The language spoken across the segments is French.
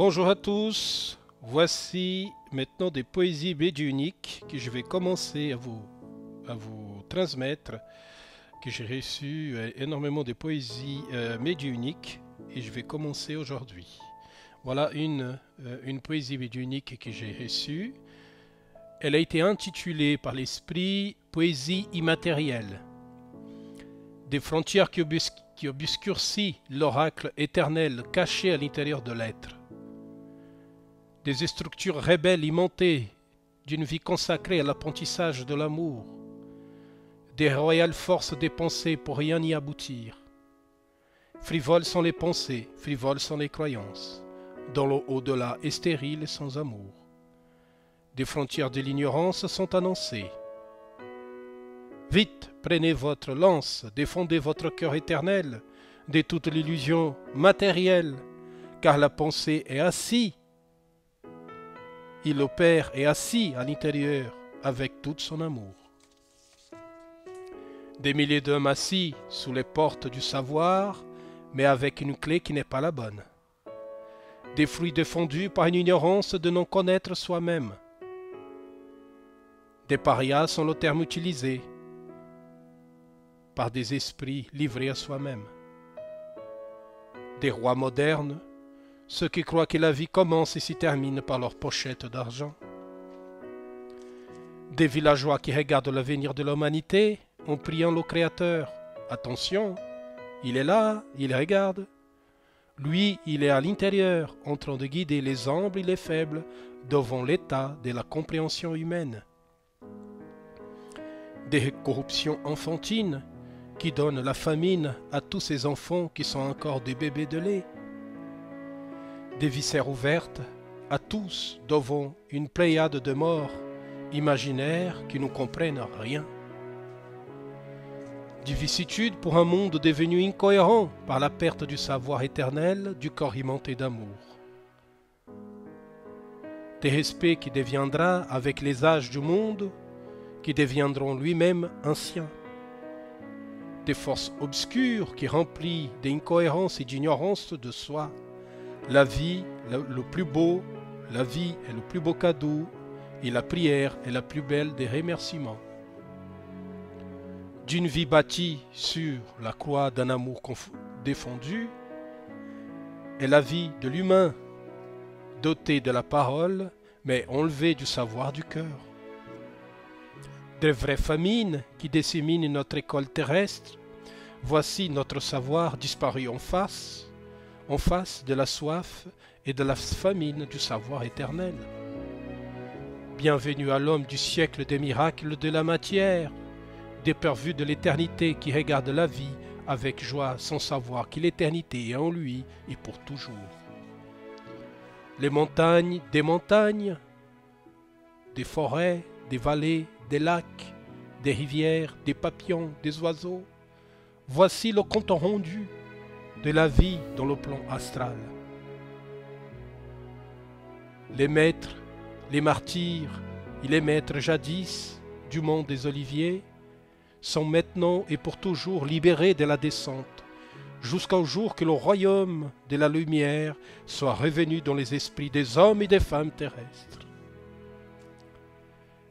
Bonjour à tous, voici maintenant des poésies médiuniques que je vais commencer à vous transmettre, que j'ai reçu énormément de poésies médiuniques et je vais commencer aujourd'hui. Voilà une poésie médiunique que j'ai reçue. Elle a été intitulée par l'esprit Poésie immatérielle. Des frontières qui obscurcissent l'oracle éternel caché à l'intérieur de l'être. Des structures rebelles immolées d'une vie consacrée à l'apprentissage de l'amour, des royales forces des pensées pour rien y aboutir. Frivoles sont les pensées, frivoles sont les croyances, dans l'au-delà est stérile et sans amour. Des frontières de l'ignorance sont annoncées. Vite, prenez votre lance, défendez votre cœur éternel de toute l'illusion matérielle, car la pensée est assise. Il opère et assis à l'intérieur avec tout son amour. Des milliers d'hommes assis sous les portes du savoir, mais avec une clé qui n'est pas la bonne. Des fruits défendus par une ignorance de non connaître soi-même. Des parias sont le terme utilisé par des esprits livrés à soi-même. Des rois modernes, ceux qui croient que la vie commence et s'y termine par leur pochette d'argent. Des villageois qui regardent l'avenir de l'humanité en priant le Créateur. Attention, il est là, il regarde. Lui, il est à l'intérieur, en train de guider les humbles et les faibles devant l'état de la compréhension humaine. Des corruptions enfantines qui donnent la famine à tous ces enfants qui sont encore des bébés de lait. Des viscères ouvertes à tous devant une pléiade de morts imaginaires qui ne comprennent rien. Des vicissitudes pour un monde devenu incohérent par la perte du savoir éternel du corps aimanté d'amour. Des respects qui deviendra avec les âges du monde, qui deviendront lui-même anciens. Des forces obscures qui remplissent d'incohérence et d'ignorance de soi. La vie, le plus beau, la vie est le plus beau cadeau et la prière est la plus belle des remerciements. D'une vie bâtie sur la croix d'un amour défendu est la vie de l'humain, doté de la parole, mais enlevé du savoir du cœur. Des vraies famines qui disséminent notre école terrestre, voici notre savoir disparu en face de la soif et de la famine du savoir éternel. Bienvenue à l'homme du siècle des miracles de la matière, dépourvu de l'éternité qui regarde la vie avec joie sans savoir que l'éternité est en lui et pour toujours. Les montagnes, des forêts, des vallées, des lacs, des rivières, des papillons, des oiseaux, voici le compte rendu de la vie dans le plan astral. Les maîtres, les martyrs et les maîtres jadis du monde des oliviers sont maintenant et pour toujours libérés de la descente, jusqu'au jour que le royaume de la lumière soit revenu dans les esprits des hommes et des femmes terrestres.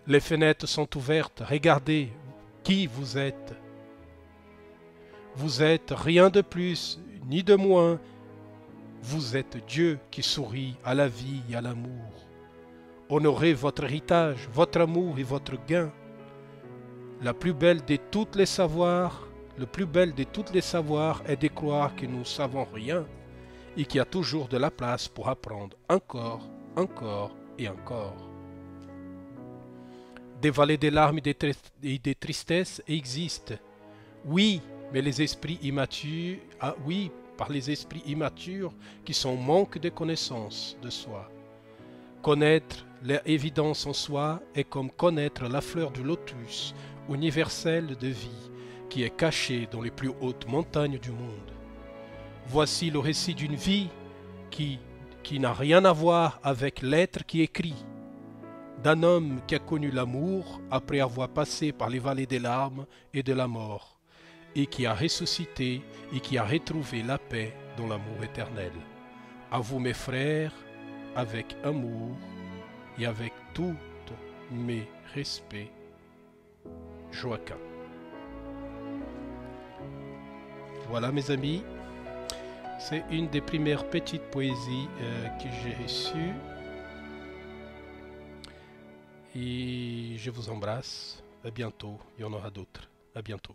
Les fenêtres sont ouvertes, regardez qui vous êtes. Vous êtes rien de plus ni de moins, vous êtes Dieu qui sourit à la vie et à l'amour. Honorez votre héritage, votre amour et votre gain. La plus belle de toutes les savoirs, le plus bel de toutes les savoirs est de croire que nous ne savons rien et qu'il y a toujours de la place pour apprendre encore, encore et encore. Des vallées de larmes et de tristesse existent. Oui, mais les esprits immatures, par les esprits immatures qui sont en manque de connaissance de soi. Connaître l'évidence en soi est comme connaître la fleur du lotus universelle de vie qui est cachée dans les plus hautes montagnes du monde. Voici le récit d'une vie qui n'a rien à voir avec l'être qui écrit, d'un homme qui a connu l'amour après avoir passé par les vallées des larmes et de la mort, et qui a ressuscité et qui a retrouvé la paix dans l'amour éternel. À vous mes frères, avec amour et avec tous mes respects, Joachim. Voilà mes amis, c'est une des premières petites poésies que j'ai reçues. Et je vous embrasse. À bientôt. Il y en aura d'autres. À bientôt.